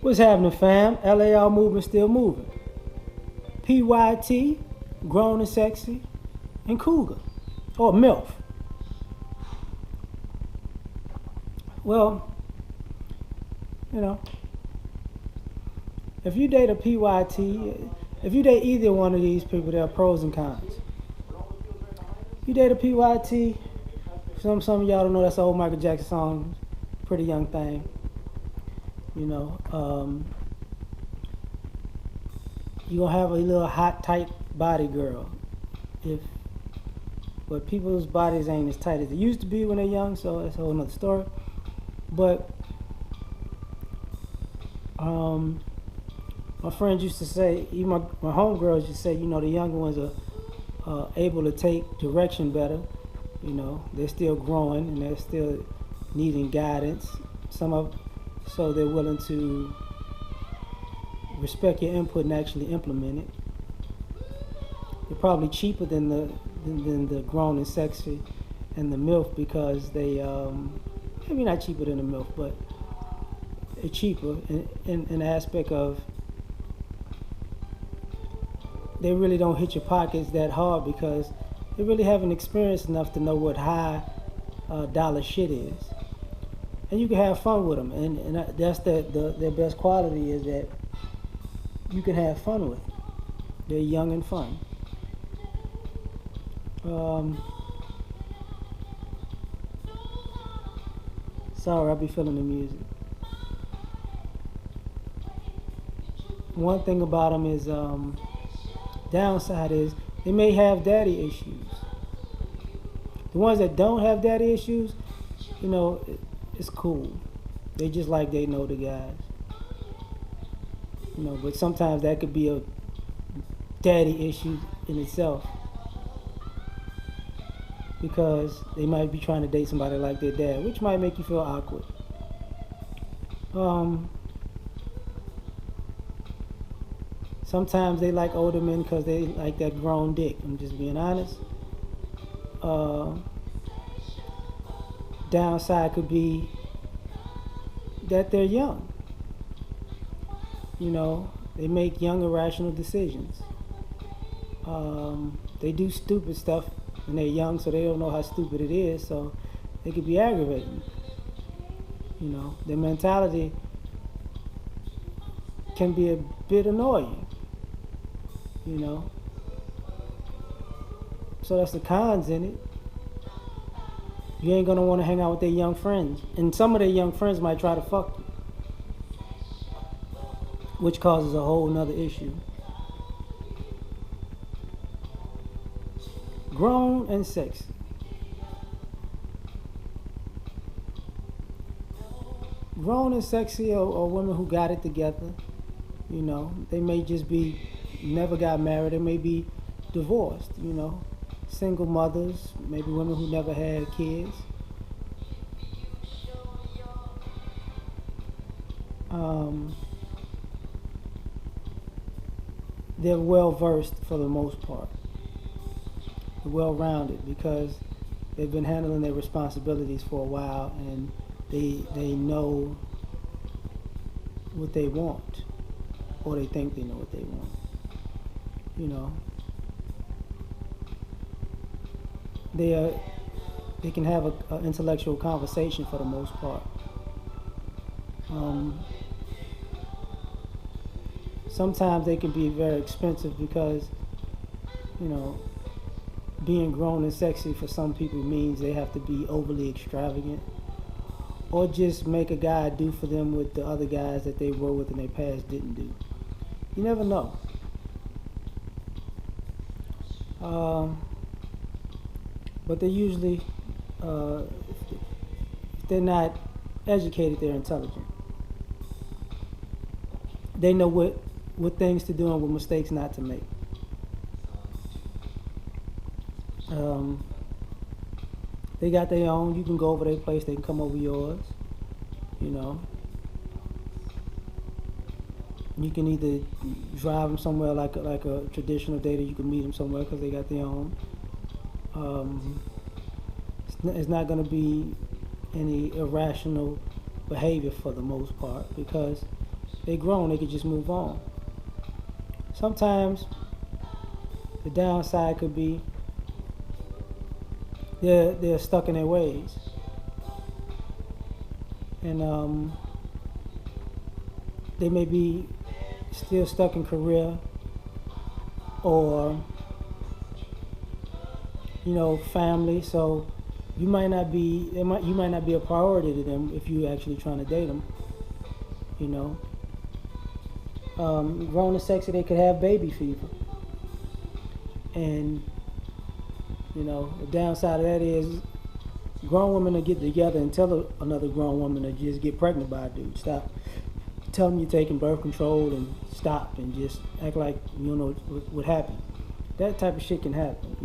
What's happening, fam? L.A.R. movement still moving. PYT, grown and sexy, and cougar, or MILF. Well, you know, if you date a PYT, if you date either one of these people, there are pros and cons. You date a PYT, some of y'all don't know that's an old Michael Jackson song, Pretty Young Thing. You know, you're gonna have a little hot, tight body girl. But people's bodies ain't as tight as they used to be when they're young, so that's a whole nother story. But my friends used to say, even my homegirls used to say, you know, the younger ones are able to take direction better. You know, they're still growing and they're still needing guidance. So they're willing to respect your input and actually implement it. They're probably cheaper than the grown and sexy and the MILF because they maybe not cheaper than the MILF, but they're cheaper in the aspect of they really don't hit your pockets that hard because they really haven't experienced enough to know what high dollar shit is. And you can have fun with them, and that's their best quality is that you can have fun with them. They're young and fun. Sorry, I'll be feeling the music. One thing about them is, downside is they may have daddy issues. The ones that don't have daddy issues, you know, it's cool. They just like they know the guys. You know, but sometimes that could be a daddy issue in itself. Because they might be trying to date somebody like their dad, which might make you feel awkward. Sometimes they like older men because they like that grown dick. I'm just being honest. Downside could be that they're young. You know, they make young, irrational decisions. They do stupid stuff when they're young, so they don't know how stupid it is, so it could be aggravating. You know, their mentality can be a bit annoying. You know, so that's the cons in it. You ain't gonna want to hang out with their young friends, and some of their young friends might try to fuck you, which causes a whole nother issue. Grown and sexy. Grown and sexy are women who got it together. You know, they may just be never got married. They may be divorced. You know, single mothers, maybe women who never had kids. They're well versed for the most part. They're well rounded because they've been handling their responsibilities for a while and they know what they want, or they think they know what they want. You know, they can have an intellectual conversation for the most part. Sometimes they can be very expensive because, you know, being grown and sexy for some people means they have to be overly extravagant, or just make a guy do for them what the other guys that they were with in their past didn't do. You never know. But they usually, if they're not educated, they're intelligent. They know what things to do and what mistakes not to make. They got their own. You can go over their place, they can come over yours. You know, you can either drive them somewhere like a traditional date, or you can meet them somewhere because they got their own. It's not going to be any irrational behavior for the most part because they grown, they could just move on. Sometimes the downside could be they're stuck in their ways, and they may be still stuck in career or family. So you might not be a priority to them if you actually trying to date them. Grown and sexy, they could have baby fever, and the downside of that is grown women will get together and tell another grown woman to just get pregnant by a dude. Stop. Tell them you're taking birth control and stop and just act like you don't know what happened. That type of shit can happen.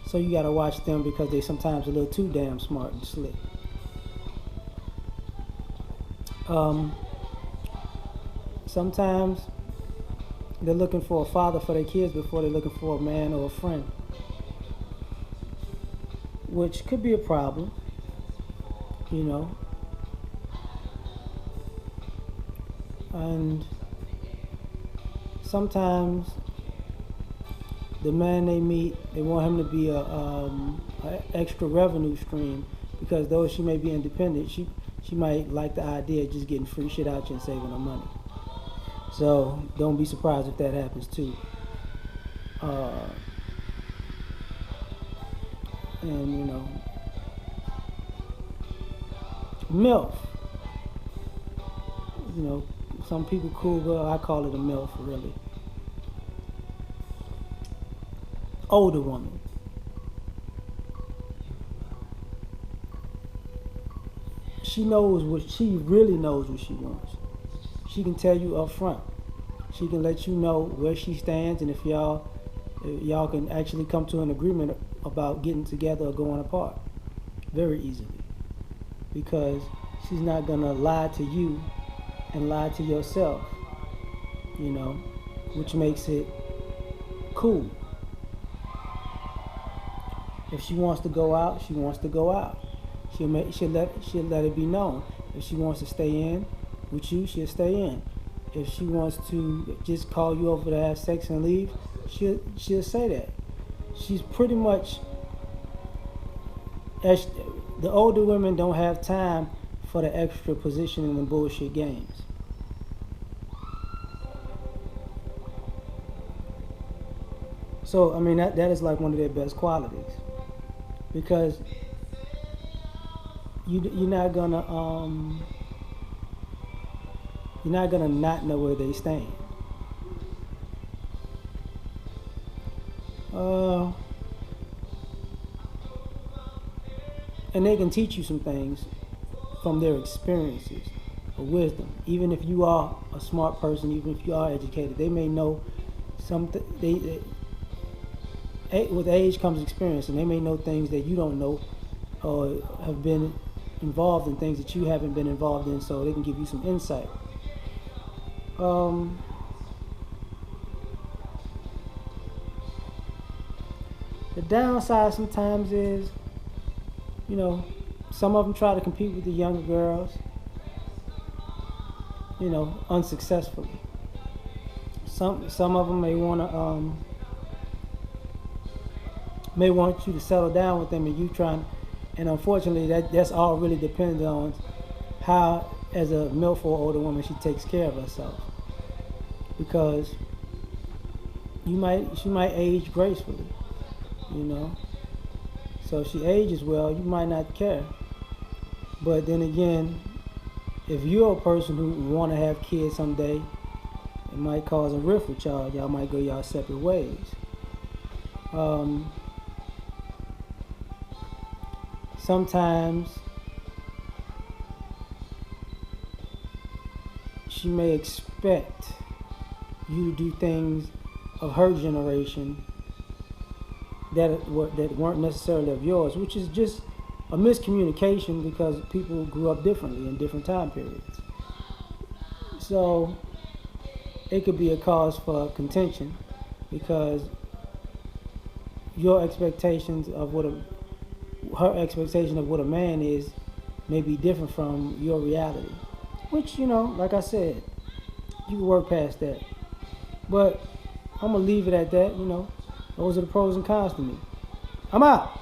So you gotta watch them because they sometimes a little too damn smart and slick. Sometimes they're looking for a father for their kids before they're looking for a man or a friend, which could be a problem. And sometimes the man they meet, they want him to be a extra revenue stream, because though she may be independent, she might like the idea of just getting free shit out you and saving her money. So don't be surprised if that happens too. And MILF. Some people cool, but I call it a MILF really. Older woman. She really knows what she wants. She can tell you up front. She can let you know where she stands, and if y'all can actually come to an agreement about getting together or going apart very easily, because she's not gonna lie to you and lie to yourself, which makes it cool. If she wants to go out, she wants to go out. She'll let it be known. If she wants to stay in with you, she'll stay in. If she wants to just call you over to have sex and leave, she'll say that. She's pretty much, the older women don't have time for the extra positioning and bullshit games. So that is like one of their best qualities, because you're not gonna not know where they stand. And they can teach you some things from their experiences or wisdom. Even if you are a smart person, even if you are educated, they may know something. With age comes experience, and they may know things that you don't know, or have been involved in things that you haven't been involved in, so they can give you some insight. The downside sometimes is, some of them try to compete with the younger girls, unsuccessfully. Some of them may want you to settle down with them, and you trying, and unfortunately that's all really depends on how, as a MILF or older woman, she takes care of herself, because she might age gracefully, so if she ages well, you might not care. But then again, if you're a person who want to have kids someday, it might cause a rift with y'all. Y'all might go y'all separate ways. Sometimes she may expect you to do things of her generation that weren't necessarily of yours, which is just a miscommunication, because people grew up differently in different time periods. So it could be a cause for contention, because your expectations of her expectation of what a man is may be different from your reality. which, like I said, you can work past that. But I'm going to leave it at that. Those are the pros and cons to me. I'm out.